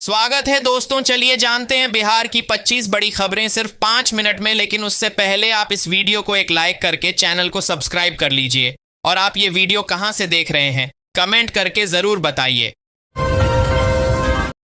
स्वागत है दोस्तों। चलिए जानते हैं बिहार की 25 बड़ी खबरें सिर्फ 5 मिनट में। लेकिन उससे पहले आप इस वीडियो को एक लाइक करके चैनल को सब्सक्राइब कर लीजिए। और आप ये वीडियो कहां से देख रहे हैं कमेंट करके जरूर बताइए।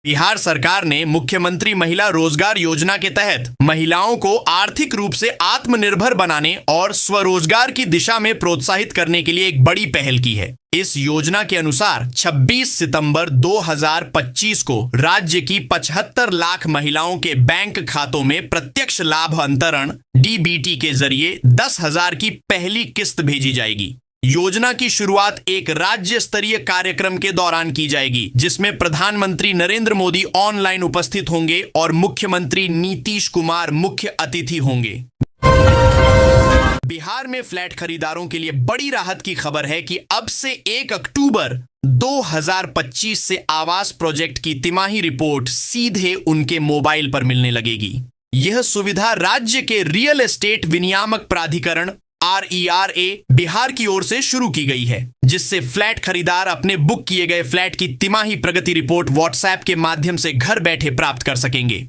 बिहार सरकार ने मुख्यमंत्री महिला रोजगार योजना के तहत महिलाओं को आर्थिक रूप से आत्मनिर्भर बनाने और स्वरोजगार की दिशा में प्रोत्साहित करने के लिए एक बड़ी पहल की है। इस योजना के अनुसार 26 सितंबर 2025 को राज्य की 75 लाख महिलाओं के बैंक खातों में प्रत्यक्ष लाभ अंतरण डीबीटी के जरिए 10,000 की पहली किस्त भेजी जाएगी। योजना की शुरुआत एक राज्य स्तरीय कार्यक्रम के दौरान की जाएगी, जिसमें प्रधानमंत्री नरेंद्र मोदी ऑनलाइन उपस्थित होंगे और मुख्यमंत्री नीतीश कुमार मुख्य अतिथि होंगे। बिहार में फ्लैट खरीदारों के लिए बड़ी राहत की खबर है कि अब से 1 अक्टूबर 2025 से आवास प्रोजेक्ट की तिमाही रिपोर्ट सीधे उनके मोबाइल पर मिलने लगेगी। यह सुविधा राज्य के रियल एस्टेट विनियामक प्राधिकरण RERA बिहार की ओर से शुरू की गई है, जिससे फ्लैट खरीदार अपने बुक किए गए फ्लैट की तिमाही प्रगति रिपोर्ट व्हाट्सएप के माध्यम से घर बैठे प्राप्त कर सकेंगे।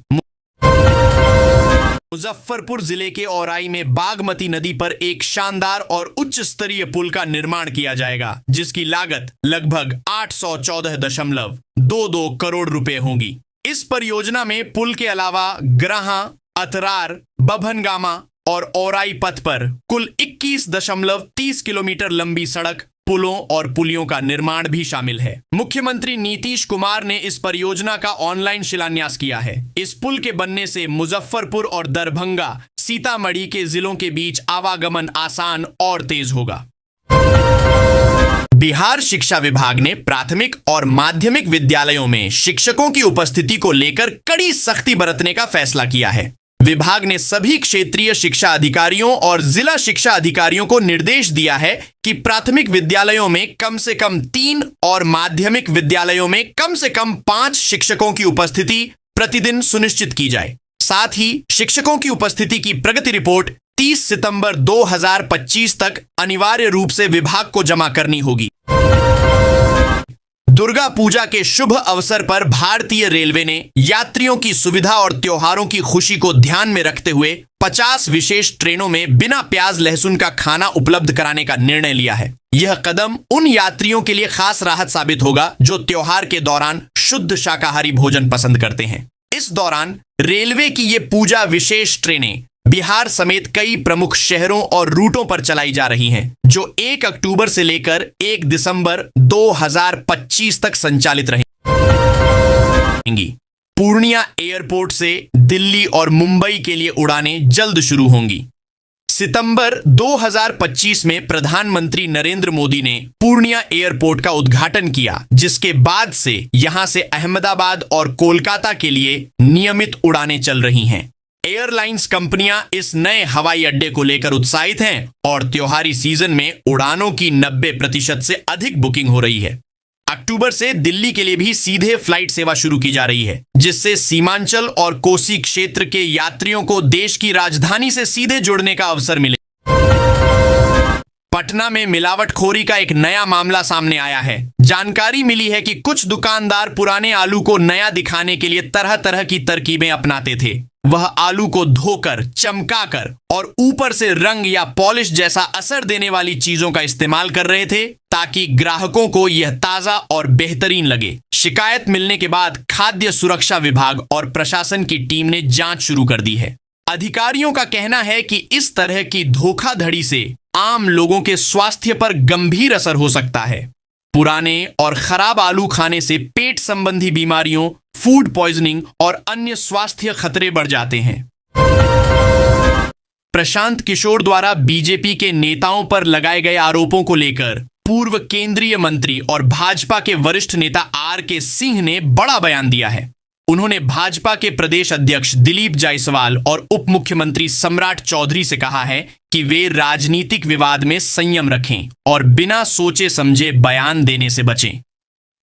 मुजफ्फरपुर जिले के औराई में बागमती नदी पर एक शानदार और उच्च स्तरीय पुल का निर्माण किया जाएगा, जिसकी लागत लगभग 814.22 करोड़ रुपए होगी। इस परियोजना में पुल के अलावा ग्राहा, अतरार, बभनगामा और औराई पथ पर कुल 21.30 किलोमीटर लंबी सड़क, पुलों और पुलियों का निर्माण भी शामिल है। मुख्यमंत्री नीतीश कुमार ने इस परियोजना का ऑनलाइन शिलान्यास किया है। इस पुल के बनने से मुजफ्फरपुर और दरभंगा, सीतामढ़ी के जिलों के बीच आवागमन आसान और तेज होगा। बिहार शिक्षा विभाग ने प्राथमिक और माध्यमिक विद्यालयों में शिक्षकों की उपस्थिति को लेकर कड़ी सख्ती बरतने का फैसला किया है। विभाग ने सभी क्षेत्रीय शिक्षा अधिकारियों और जिला शिक्षा अधिकारियों को निर्देश दिया है कि प्राथमिक विद्यालयों में कम से कम 3 और माध्यमिक विद्यालयों में कम से कम 5 शिक्षकों की उपस्थिति प्रतिदिन सुनिश्चित की जाए। साथ ही शिक्षकों की उपस्थिति की प्रगति रिपोर्ट 30 सितंबर 2025 तक अनिवार्य रूप से विभाग को जमा करनी होगी। दुर्गा पूजा के शुभ अवसर पर भारतीय रेलवे ने यात्रियों की सुविधा और त्योहारों की खुशी को ध्यान में रखते हुए 50 विशेष ट्रेनों में बिना प्याज लहसुन का खाना उपलब्ध कराने का निर्णय लिया है। यह कदम उन यात्रियों के लिए खास राहत साबित होगा जो त्योहार के दौरान शुद्ध शाकाहारी भोजन पसंद करते हैं। इस दौरान रेलवे की ये पूजा विशेष ट्रेनें बिहार समेत कई प्रमुख शहरों और रूटों पर चलाई जा रही हैं, जो 1 अक्टूबर से लेकर 1 दिसंबर 2025 तक संचालित रहेंगी। पूर्णिया एयरपोर्ट से दिल्ली और मुंबई के लिए उड़ानें जल्द शुरू होंगी। सितंबर 2025 में प्रधानमंत्री नरेंद्र मोदी ने पूर्णिया एयरपोर्ट का उद्घाटन किया, जिसके बाद से यहां से अहमदाबाद और कोलकाता के लिए नियमित उड़ानें चल रही हैं। एयरलाइंस कंपनियां इस नए हवाई अड्डे को लेकर उत्साहित हैं और त्योहारी सीजन में उड़ानों की 90% से अधिक बुकिंग हो रही है। अक्टूबर से दिल्ली के लिए भी सीधे फ्लाइट सेवा शुरू की जा रही है, जिससे सीमांचल और कोसी क्षेत्र के यात्रियों को देश की राजधानी से सीधे जुड़ने का अवसर मिले। पटना में मिलावटखोरी का एक नया मामला सामने आया है। जानकारी मिली है कि कुछ दुकानदार पुराने आलू को नया दिखाने के लिए तरह तरह की तरकीबें अपनाते थे। वह आलू को धोकर, चमकाकर और ऊपर से रंग या पॉलिश जैसा असर देने वाली चीजों का इस्तेमाल कर रहे थे, ताकि ग्राहकों को यह ताजा और बेहतरीन लगे। शिकायत मिलने के बाद खाद्य सुरक्षा विभाग और प्रशासन की टीम ने जांच शुरू कर दी है। अधिकारियों का कहना है कि इस तरह की धोखाधड़ी से आम लोगों के स्वास्थ्य पर गंभीर असर हो सकता है। पुराने और खराब आलू खाने से पेट संबंधी बीमारियों, फूड पॉइजनिंग और अन्य स्वास्थ्य खतरे बढ़ जाते हैं। प्रशांत किशोर द्वारा बीजेपी के नेताओं पर लगाए गए आरोपों को लेकर पूर्व केंद्रीय मंत्री और भाजपा के वरिष्ठ नेता RK सिंह ने बड़ा बयान दिया है। उन्होंने भाजपा के प्रदेश अध्यक्ष दिलीप जायसवाल और उप मुख्यमंत्री सम्राट चौधरी से कहा है कि वे राजनीतिक विवाद में संयम रखें और बिना सोचे समझे बयान देने से बचें।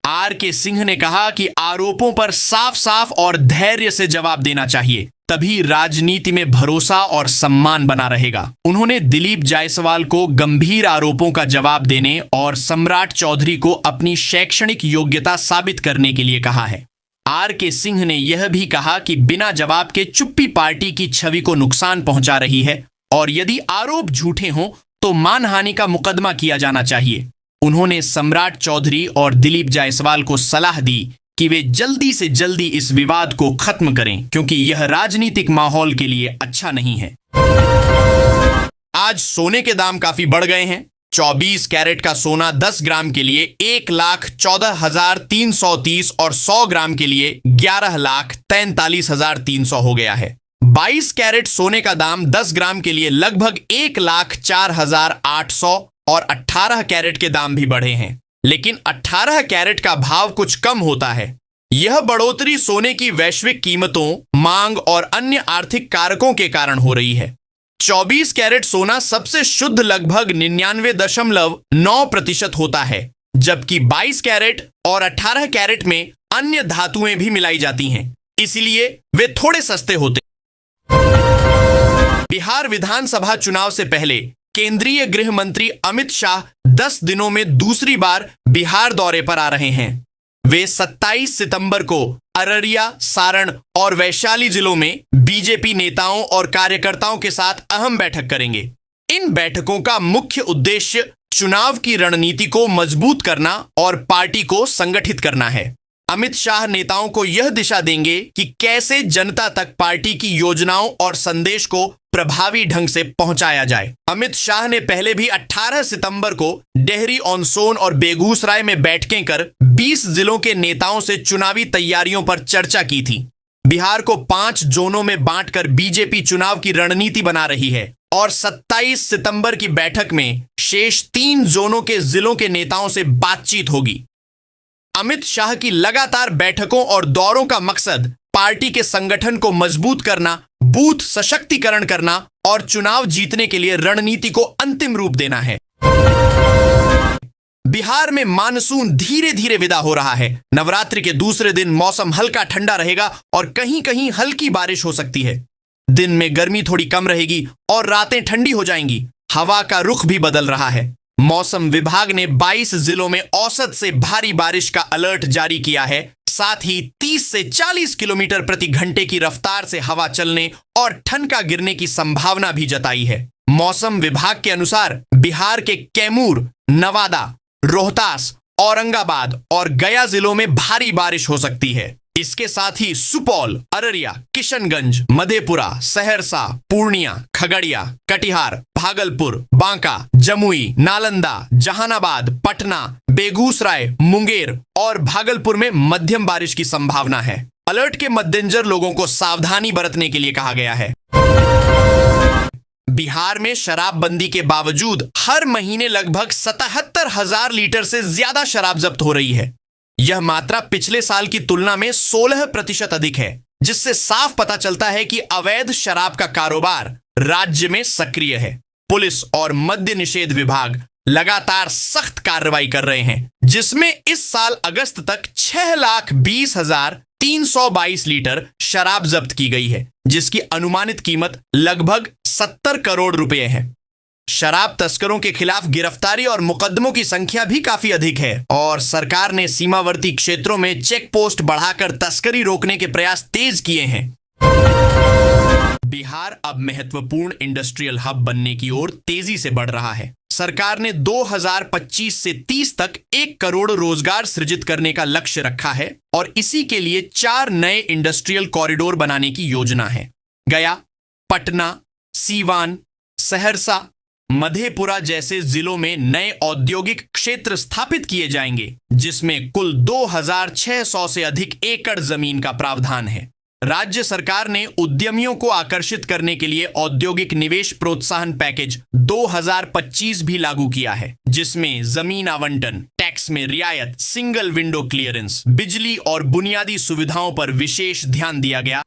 RK सिंह ने कहा कि आरोपों पर साफ साफ और धैर्य से जवाब देना चाहिए, तभी राजनीति में भरोसा और सम्मान बना रहेगा। उन्होंने दिलीप जायसवाल को गंभीर आरोपों का जवाब देने और सम्राट चौधरी को अपनी शैक्षणिक योग्यता साबित करने के लिए कहा है। आर के सिंह ने यह भी कहा कि बिना जवाब के चुप्पी पार्टी की छवि को नुकसान पहुंचा रही है और यदि आरोप झूठे हों तो मानहानि का मुकदमा किया जाना चाहिए। उन्होंने सम्राट चौधरी और दिलीप जायसवाल को सलाह दी कि वे जल्दी से जल्दी इस विवाद को खत्म करें क्योंकि यह राजनीतिक माहौल के लिए अच्छा नहीं है। आज सोने के दाम काफी बढ़ गए हैं। 24 कैरेट का सोना 10 ग्राम के लिए 1,14,330 और 100 ग्राम के लिए 11,43,300 हो गया है। 22 कैरेट सोने का दाम 10 ग्राम के लिए लगभग 1,04,800 और 18 कैरेट के दाम भी बढ़े हैं, लेकिन 18 कैरेट का भाव कुछ कम होता है। यह बढ़ोतरी सोने की वैश्विक कीमतों, मांग और अन्य आर्थिक कारकों के कारण हो रही है। 24 कैरेट सोना सबसे शुद्ध लगभग 99.9% होता है, जबकि 22 कैरेट और 18 कैरेट में अन्य धातुएं भी मिलाई जाती हैं, इसलिए वे थोड़े सस्ते होते। बिहार विधानसभा चुनाव से पहले केंद्रीय गृह मंत्री अमित शाह 10 दिनों में दूसरी बार बिहार दौरे पर आ रहे हैं। वे 27 सितंबर को अररिया, सारण और वैशाली जिलों में बीजेपी नेताओं और कार्यकर्ताओं के साथ अहम बैठक करेंगे। इन बैठकों का मुख्य उद्देश्य चुनाव की रणनीति को मजबूत करना और पार्टी को संगठित करना है। अमित शाह नेताओं को यह दिशा देंगे कि कैसे जनता तक पार्टी की योजनाओं और संदेश को प्रभावी ढंग से पहुंचाया जाए। अमित शाह ने पहले भी 18 सितंबर को डेहरी ऑन सोन और बेगूसराय में बैठकें कर 20 जिलों के नेताओं से चुनावी तैयारियों पर चर्चा की थी। बिहार को 5 जोनों में बांटकर बीजेपी चुनाव की रणनीति बना रही है और 27 सितंबर की बैठक में शेष 3 जोनों के जिलों के नेताओं से बातचीत होगी। अमित शाह की लगातार बैठकों और दौरों का मकसद पार्टी के संगठन को मजबूत करना, बूथ सशक्तिकरण करना और चुनाव जीतने के लिए रणनीति को अंतिम रूप देना है। बिहार में मानसून धीरे धीरे विदा हो रहा है। नवरात्रि के दूसरे दिन मौसम हल्का ठंडा रहेगा और कहीं कहीं हल्की बारिश हो सकती है। दिन में गर्मी थोड़ी कम रहेगी और रातें ठंडी हो जाएंगी। हवा का रुख भी बदल रहा है। मौसम विभाग ने 22 जिलों में औसत से भारी बारिश का अलर्ट जारी किया है। साथ ही 30 से 40 किलोमीटर प्रति घंटे की रफ्तार से हवा चलने और ठनका गिरने की संभावना भी जताई है। मौसम विभाग के अनुसार बिहार के कैमूर, नवादा, रोहतास, औरंगाबाद और गया जिलों में भारी बारिश हो सकती है। इसके साथ ही सुपौल, अररिया, किशनगंज, मधेपुरा, सहरसा, पूर्णिया, खगड़िया, कटिहार, भागलपुर, बांका, जमुई, नालंदा, जहानाबाद, पटना, बेगूसराय, मुंगेर और भागलपुर में मध्यम बारिश की संभावना है। अलर्ट के मद्देनजर लोगों को सावधानी बरतने के लिए कहा गया है। बिहार में शराबबंदी के बावजूद हर महीने लगभग 77,000 लीटर से ज्यादा शराब जब्त हो रही है। यह मात्रा पिछले साल की तुलना में 16% अधिक है, जिससे साफ पता चलता है कि अवैध शराब का कारोबार राज्य में सक्रिय है। पुलिस और मद्य निषेध विभाग लगातार सख्त कार्रवाई कर रहे हैं, जिसमें इस साल अगस्त तक 6,20,322 लीटर शराब जब्त की गई है, जिसकी अनुमानित कीमत लगभग 70 करोड़ रुपए है। शराब तस्करों के खिलाफ गिरफ्तारी और मुकदमों की संख्या भी काफी अधिक है और सरकार ने सीमावर्ती क्षेत्रों में चेक पोस्ट बढ़ाकर तस्करी रोकने के प्रयास तेज किए हैं। बिहार अब महत्वपूर्ण इंडस्ट्रियल हब बनने की ओर तेजी से बढ़ रहा है। सरकार ने 2025 से 30 तक 1 करोड़ रोजगार सृजित करने का लक्ष्य रखा है और इसी के लिए 4 नए इंडस्ट्रियल कॉरिडोर बनाने की योजना है। गया, पटना, सीवान, सहरसा, मधेपुरा जैसे जिलों में नए औद्योगिक क्षेत्र स्थापित किए जाएंगे, जिसमें कुल 2,600 से अधिक एकड़ जमीन का प्रावधान है। राज्य सरकार ने उद्यमियों को आकर्षित करने के लिए औद्योगिक निवेश प्रोत्साहन पैकेज 2025 भी लागू किया है, जिसमें जमीन आवंटन, टैक्स में रियायत, सिंगल विंडो क्लियरेंस, बिजली और बुनियादी सुविधाओं पर विशेष ध्यान दिया गया।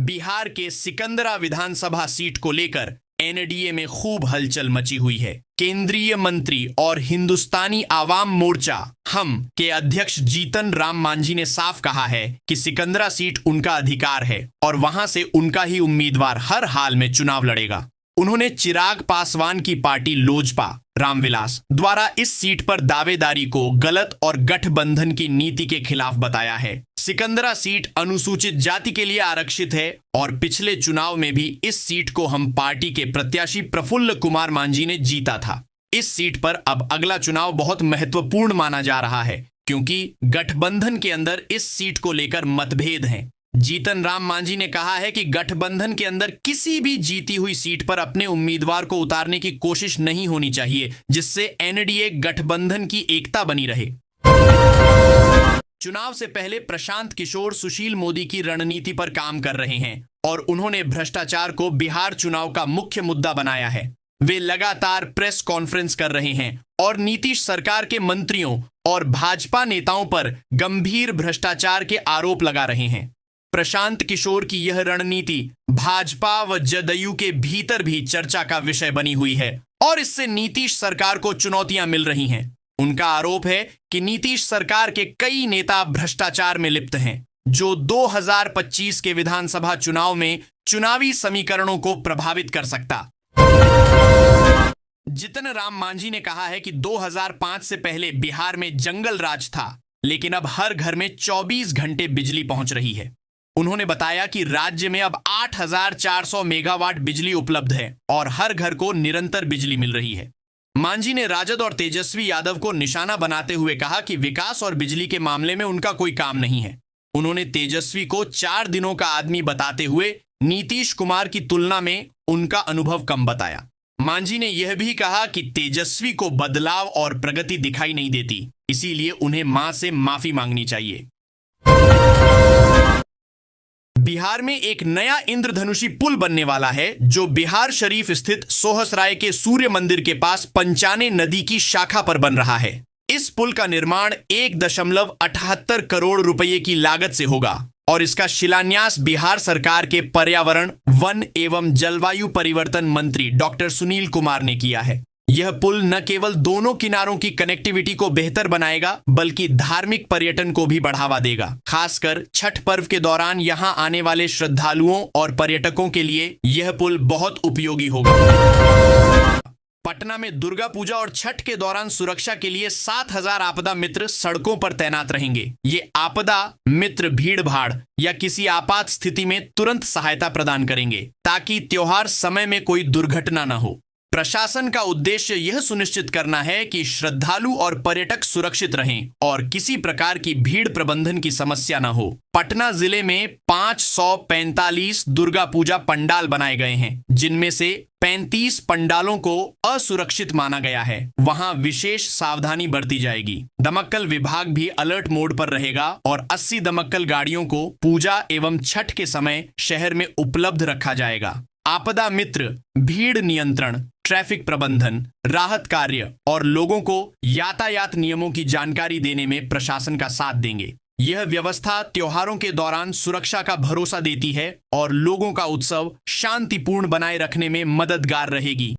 बिहार के सिकंदरा विधानसभा सीट को लेकर एनडीए में खूब हलचल मची हुई है। केंद्रीय मंत्री और हिंदुस्तानी आवाम मोर्चा हम के अध्यक्ष जीतन राम मांझी ने साफ कहा है कि सिकंदरा सीट उनका अधिकार है और वहां से उनका ही उम्मीदवार हर हाल में चुनाव लड़ेगा। उन्होंने चिराग पासवान की पार्टी लोजपा रामविलास द्वारा इस सीट पर दावेदारी को गलत और गठबंधन की नीति के खिलाफ बताया है। सिकंदरा सीट अनुसूचित जाति के लिए आरक्षित है और पिछले चुनाव में भी इस सीट को हम पार्टी के प्रत्याशी प्रफुल्ल कुमार मांझी ने जीता था। इस सीट पर अब अगला चुनाव बहुत महत्वपूर्ण माना जा रहा है क्योंकि गठबंधन के अंदर इस सीट को लेकर मतभेद हैं। जीतन राम मांझी ने कहा है कि गठबंधन के अंदर किसी भी जीती हुई सीट पर अपने उम्मीदवार को उतारने की कोशिश नहीं होनी चाहिए, जिससे एनडीए गठबंधन की एकता बनी रहे। चुनाव से पहले प्रशांत किशोर सुशील मोदी की रणनीति पर काम कर रहे हैं और उन्होंने भ्रष्टाचार को बिहार चुनाव का मुख्य मुद्दा बनाया है। वे लगातार प्रेस कॉन्फ्रेंस कर रहे हैं और नीतीश सरकार के मंत्रियों और भाजपा नेताओं पर गंभीर भ्रष्टाचार के आरोप लगा रहे हैं। प्रशांत किशोर की यह रणनीति भाजपा व जदयू के भीतर भी चर्चा का विषय बनी हुई है और इससे नीतीश सरकार को चुनौतियां मिल रही हैं। उनका आरोप है कि नीतीश सरकार के कई नेता भ्रष्टाचार में लिप्त हैं, जो 2025 के विधानसभा चुनाव में चुनावी समीकरणों को प्रभावित कर सकता। जीतन राम मांझी ने कहा है कि 2005 से पहले बिहार में जंगल राज था, लेकिन अब हर घर में 24 घंटे बिजली पहुंच रही है। उन्होंने बताया कि राज्य में अब 8,400 मेगावाट बिजली उपलब्ध है और हर घर को निरंतर बिजली मिल रही है। मांझी ने राजद और तेजस्वी यादव को निशाना बनाते हुए कहा कि विकास और बिजली के मामले में उनका कोई काम नहीं है। उन्होंने तेजस्वी को 4 दिनों का आदमी बताते हुए नीतीश कुमार की तुलना में उनका अनुभव कम बताया। मांझी ने यह भी कहा कि तेजस्वी को बदलाव और प्रगति दिखाई नहीं देती, इसीलिए उन्हें मां से माफी मांगनी चाहिए। बिहार में एक नया इंद्रधनुषी पुल बनने वाला है जो बिहार शरीफ स्थित सोहसराय के सूर्य मंदिर के पास पंचाने नदी की शाखा पर बन रहा है। इस पुल का निर्माण 1.78 करोड़ रुपए की लागत से होगा और इसका शिलान्यास बिहार सरकार के पर्यावरण, वन एवं जलवायु परिवर्तन मंत्री डॉक्टर सुनील कुमार ने किया है। यह पुल न केवल दोनों किनारों की कनेक्टिविटी को बेहतर बनाएगा बल्कि धार्मिक पर्यटन को भी बढ़ावा देगा। खासकर छठ पर्व के दौरान यहां आने वाले श्रद्धालुओं और पर्यटकों के लिए यह पुल बहुत उपयोगी होगा। पटना में दुर्गा पूजा और छठ के दौरान सुरक्षा के लिए 7,000 आपदा मित्र सड़कों पर तैनात रहेंगे। ये आपदा मित्र भीड़ भाड़ या किसी आपात स्थिति में तुरंत सहायता प्रदान करेंगे ताकि त्योहार समय में कोई दुर्घटना न हो। प्रशासन का उद्देश्य यह सुनिश्चित करना है कि श्रद्धालु और पर्यटक सुरक्षित रहें और किसी प्रकार की भीड़ प्रबंधन की समस्या न हो। पटना जिले में 545 दुर्गा पूजा पंडाल बनाए गए हैं, जिनमें से 35 पंडालों को असुरक्षित माना गया है। वहां विशेष सावधानी बरती जाएगी। दमक्कल विभाग भी अलर्ट मोड पर रहेगा और 80 दमक्कल गाड़ियों को पूजा एवं छठ के समय शहर में उपलब्ध रखा जाएगा। आपदा मित्र भीड़ नियंत्रण, ट्रैफिक प्रबंधन, राहत कार्य और लोगों को यातायात नियमों की जानकारी देने में प्रशासन का साथ देंगे। यह व्यवस्था त्योहारों के दौरान सुरक्षा का भरोसा देती है और लोगों का उत्सव शांतिपूर्ण बनाए रखने में मददगार रहेगी।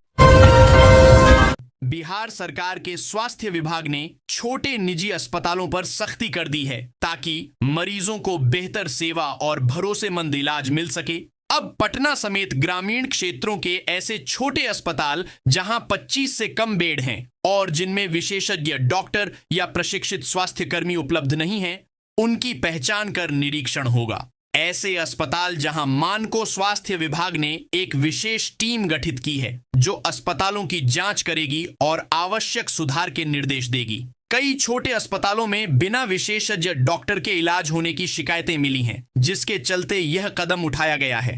बिहार सरकार के स्वास्थ्य विभाग ने छोटे निजी अस्पतालों पर सख्ती कर दी है ताकि मरीजों को बेहतर सेवा और भरोसेमंद इलाज मिल सके। अब पटना समेत ग्रामीण क्षेत्रों के ऐसे छोटे अस्पताल जहां 25 से कम बेड हैं और जिनमें विशेषज्ञ डॉक्टर या प्रशिक्षित स्वास्थ्य कर्मी उपलब्ध नहीं हैं, उनकी पहचान कर निरीक्षण होगा। ऐसे अस्पताल जहां मानको स्वास्थ्य विभाग ने एक विशेष टीम गठित की है जो अस्पतालों की जांच करेगी और आवश्यक सुधार के निर्देश देगी। कई छोटे अस्पतालों में बिना विशेषज्ञ डॉक्टर के इलाज होने की शिकायतें मिली हैं, जिसके चलते यह कदम उठाया गया है।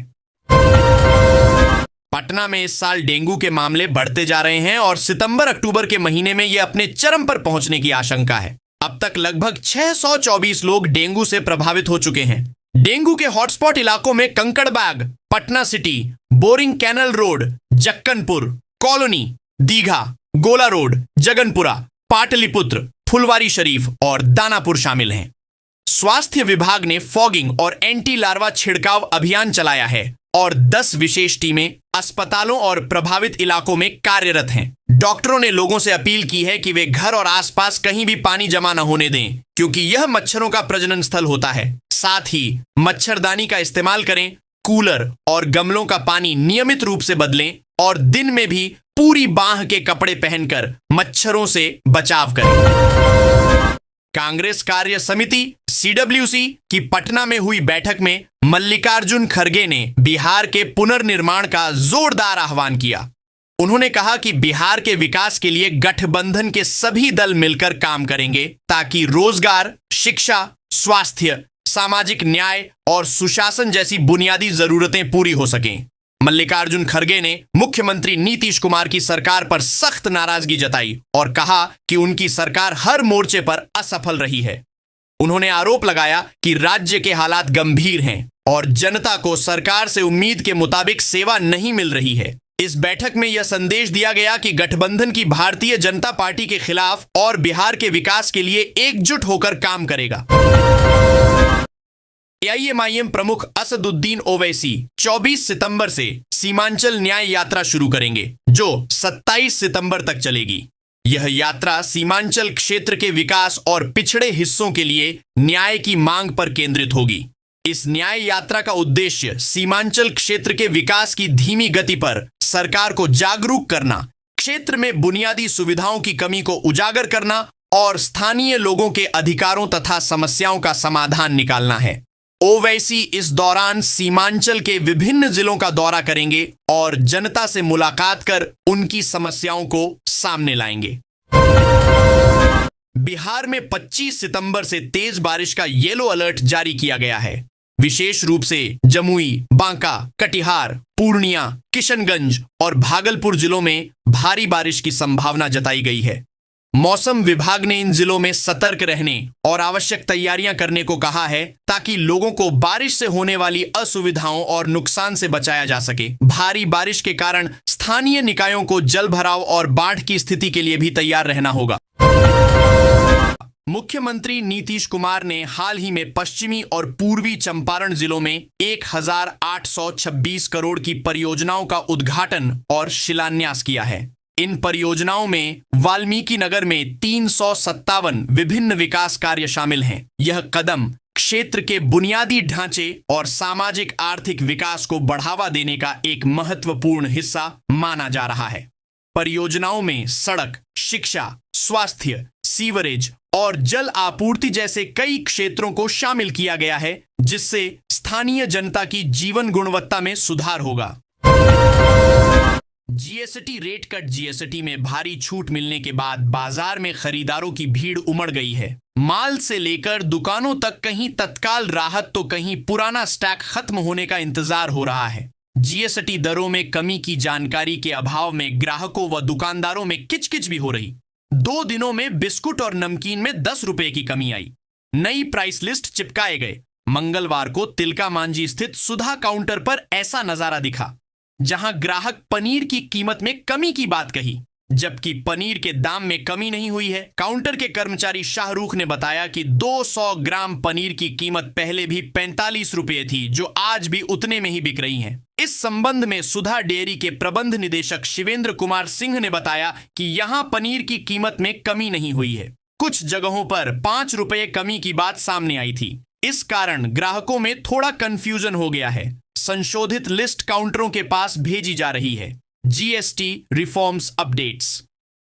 पटना में इस साल डेंगू के मामले बढ़ते जा रहे हैं और सितंबर-अक्टूबर के महीने में यह अपने चरम पर पहुंचने की आशंका है। अब तक लगभग 624 लोग डेंगू से प्रभावित हो चुके हैं। डेंगू के हॉटस्पॉट इलाकों में Kankarbagh, Patna city, boring canal road, Jakkanpur colony, Digha, Gola road, Jaganpura, Pataliputra, Phulwari Sharif और दानापुर शामिल हैं। स्वास्थ्य विभाग ने फॉगिंग और एंटी लार्वा छिड़काव अभियान चलाया है और 10 विशेष टीमें अस्पतालों और प्रभावित इलाकों में कार्यरत हैं। डॉक्टरों ने लोगों से अपील की है कि वे घर और आसपास कहीं भी पानी जमा न होने दें, क्योंकि यह मच्छरों का प्रजनन स्थल होता है। साथ ही मच्छरदानी का इस्तेमाल करें, कूलर और गमलों का पानी नियमित रूप से बदलें और दिन में भी पूरी बांह के कपड़े पहनकर मच्छरों से बचाव करें। कांग्रेस कार्य समिति CWC की पटना में हुई बैठक में मल्लिकार्जुन खड़गे ने बिहार के पुनर्निर्माण का जोरदार आह्वान किया। उन्होंने कहा कि बिहार के विकास के लिए गठबंधन के सभी दल मिलकर काम करेंगे ताकि रोजगार, शिक्षा, स्वास्थ्य, सामाजिक न्याय और सुशासन जैसी बुनियादी जरूरतें पूरी हो सकें। मल्लिकार्जुन खड़गे ने मुख्यमंत्री नीतीश कुमार की सरकार पर सख्त नाराजगी जताई और कहा कि उनकी सरकार हर मोर्चे पर असफल रही है। उन्होंने आरोप लगाया कि राज्य के हालात गंभीर हैं और जनता को सरकार से उम्मीद के मुताबिक सेवा नहीं मिल रही है। इस बैठक में यह संदेश दिया गया कि गठबंधन की भारतीय जनता पार्टी के खिलाफ और बिहार के विकास के लिए एकजुट होकर काम करेगा। AIMIM प्रमुख असदुद्दीन ओवैसी 24 सितंबर से सीमांचल न्याय यात्रा शुरू करेंगे, जो 27 सितंबर तक चलेगी। यह यात्रा सीमांचल क्षेत्र के विकास और पिछड़े हिस्सों के लिए न्याय की मांग पर केंद्रित होगी। इस न्याय यात्रा का उद्देश्य सीमांचल क्षेत्र के विकास की धीमी गति पर सरकार को जागरूक करना, क्षेत्र में बुनियादी सुविधाओं की कमी को उजागर करना और स्थानीय लोगों के अधिकारों तथा समस्याओं का समाधान निकालना है। ओवैसी इस दौरान सीमांचल के विभिन्न जिलों का दौरा करेंगे और जनता से मुलाकात कर उनकी समस्याओं को सामने लाएंगे। बिहार में 25 सितंबर से तेज बारिश का येलो अलर्ट जारी किया गया है। विशेष रूप से जमुई, बांका, कटिहार, पूर्णिया, किशनगंज और भागलपुर जिलों में भारी बारिश की संभावना जताई गई है। मौसम विभाग ने इन जिलों में सतर्क रहने और आवश्यक तैयारियां करने को कहा है ताकि लोगों को बारिश से होने वाली असुविधाओं और नुकसान से बचाया जा सके। भारी बारिश के कारण स्थानीय निकायों को जल भराव और बाढ़ की स्थिति के लिए भी तैयार रहना होगा। मुख्यमंत्री नीतीश कुमार ने हाल ही में पश्चिमी और पूर्वी चंपारण जिलों में 1826 करोड़ की परियोजनाओं का उद्घाटन और शिलान्यास किया है। इन परियोजनाओं में वाल्मीकि नगर में 357 विभिन्न विकास कार्य शामिल हैं। यह कदम क्षेत्र के बुनियादी ढांचे और सामाजिक आर्थिक विकास को बढ़ावा देने का एक महत्वपूर्ण हिस्सा माना जा रहा है। परियोजनाओं में सड़क, शिक्षा, स्वास्थ्य, सीवरेज और जल आपूर्ति जैसे कई क्षेत्रों को शामिल किया गया है, जिससे स्थानीय जनता की जीवन गुणवत्ता में सुधार होगा। GST रेट कट GST में भारी छूट मिलने के बाद बाजार में खरीदारों की भीड़ उमड़ गई है। माल से लेकर दुकानों तक कहीं तत्काल राहत तो कहीं पुराना स्टॉक खत्म होने का इंतजार हो रहा है। GST दरों में कमी की जानकारी के अभाव में ग्राहकों व दुकानदारों में किचकिच भी हो रही। 2 दिनों में बिस्कुट और नमकीन में 10 रुपए की कमी आई। नई प्राइस लिस्ट चिपकाए गए। मंगलवार को तिलका मांझी स्थित सुधा काउंटर पर ऐसा नजारा दिखा, जहां ग्राहक पनीर की कीमत में कमी की बात कही, जबकि पनीर के दाम में कमी नहीं हुई है। काउंटर के कर्मचारी शाहरुख ने बताया कि 200 ग्राम पनीर की कीमत पहले भी 45 रुपए थी, जो आज भी उतने में ही बिक रही हैं। इस संबंध में सुधा डेयरी के प्रबंध निदेशक शिवेंद्र कुमार सिंह ने बताया कि यहां पनीर की कीमत में कमी नहीं हुई है। कुछ जगहों पर 5 रुपए कमी की बात सामने आई थी। इस कारण ग्राहकों में थोड़ा कंफ्यूजन हो गया है। संशोधित लिस्ट काउंटरों के पास भेजी जा रही है। GST reforms updates.